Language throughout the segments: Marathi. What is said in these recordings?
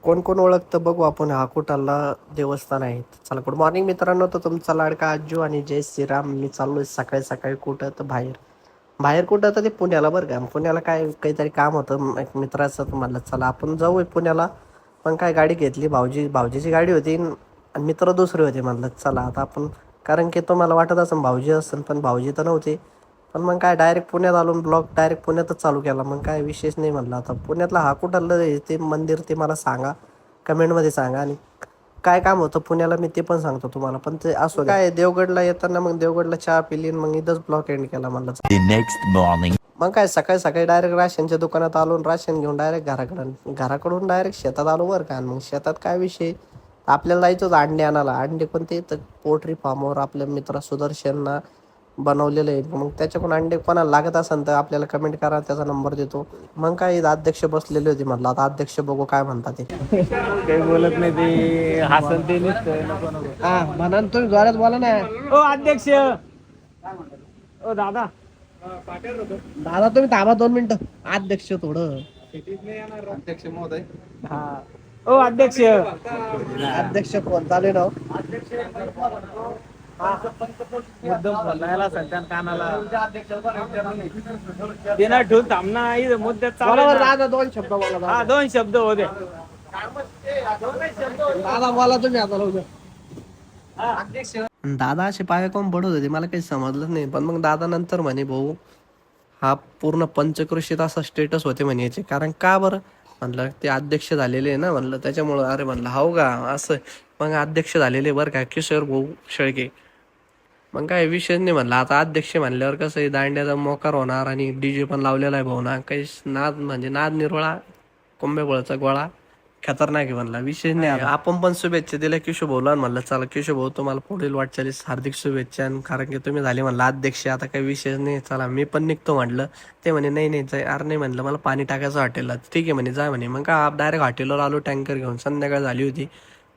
कोण कोण ओळखतं बघू आपण. हा कुठाला देवस्थान आहे. चला, गुड मॉर्निंग मित्रांनो. तर तुमचा लाडका आजू आणि जय श्रीराम. मी चाललोय सकाळी सकाळी कुठं तर बाहेर. बाहेर कुठं तर ते पुण्याला बरं का. पुण्याला काय काहीतरी काम होतं एक मित्राचं, तर म्हणलं चला आपण जाऊ पुण्याला. पण काय गाडी घेतली, भाऊजीची गाडी होती आणि मित्र दुसरे होते. म्हणलं चला आता आपण, कारण की तुम्हाला वाटत असेल भाऊजी असेल, पण भाऊजी तर नव्हते. पण मग काय डायरेक्ट पुण्यात आलो, ब्लॉग डायरेक्ट पुण्यातच चालू केला. मग काय विशेष नाही. म्हणलं आता पुण्यातला हा कुठलं ते मंदिर ते मला सांगा, कमेंटमध्ये सांगा. आणि काय काम होतं पुण्याला मी ते पण सांगतो तुम्हाला. पण ते असो, काय देवगडला येताना मग देवगडला चहा पिली, मग इथंच ब्लॉग एंड केला. म्हणलं The next morning. मग काय सकाळी सकाळी डायरेक्ट राशनच्या दुकानात आलो आणि राशन घेऊन डायरेक्ट घराकडून डायरेक्ट शेतात आलो बरं का. मग शेतात काय विषय, आपल्याला जायचं होतं अंडे आणायला. अंडे पण ते तर पोल्ट्री फार्मवर आपल्या मित्र सुदर्शनना बनवलेलं आहे. मग त्याच्याकडून अंडे कोणाला लागत असेल तर आपल्याला कमेंट करा, त्याचा नंबर देतो. मग काय अध्यक्ष बसलेले होते. म्हटलं आता अध्यक्ष बघू काय म्हणतात ते. काही बोलत नाही ते, हसन ते नुसतं नको नको. हा म्हणा, तुम्ही जोरात बोला ना. ओ अध्यक्ष, ओ दादा, दादा तुम्ही थांबा 2 मिनिटं. अध्यक्ष थोडं. हा ओ अध्यक्ष, अध्यक्ष फोन चालू आहे ना हो. मुद्दाम बोलायला सध्या कानाला देणार ठेवून थांबना. इथं मुद्द्यात चालू बोला बरं आहे ना. दादा, 2 शब्द बोला हा, दादा. 2 शब्द होते. दादा बोला तुम्ही आता लवकर. दादा असे पाय कोण पडत होते मला काही समजलं नाही. पण मग दादा नंतर म्हणे, भाऊ हा पूर्ण पंचकृषीत असा स्टेटस होते म्हणे याचे. कारण का बरं म्हणलं, ते अध्यक्ष झालेले आहे ना म्हणलं, त्याच्यामुळं. अरे म्हणलं हो का असं. मग अध्यक्ष झालेले बरं का किशोर भाऊ शेळके. मग काय विषय नाही म्हणलं. आता अध्यक्ष म्हणल्यावर कसं आहे, दांड्याचा मोकार होणार आणि डीजे पण लावलेला आहे भाऊ ना. काही नाद म्हणजे नाद निरोळा, कोंबेबळचा गोळा खतरनाक आहे म्हणला. विषय नाही. आता आपण पण शुभेच्छा दिल्या किशोर भाऊला. म्हणलं चला किशोर भाऊ तुम्हाला पुढील वाटचालीस हार्दिक शुभेच्छा. आणि कारण की तुम्ही झाले म्हणलं अध्यक्ष, आता काही विषय नाही, चला मी पण निघतो म्हटलं. ते म्हणे नाही नाही जाय. अरे नाही म्हणलं, मला पाणी टाकायचं हॉटेलला. ठीक आहे म्हणे जा म्हणे. मग का डायरेक्ट हॉटेलवर आलो टँकर घेऊन. संध्याकाळ झाली होती.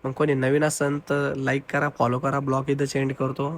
मग कोणी नवीन असेल तर लाईक करा, फॉलो करा. ब्लॉग इथं चेंज करतो.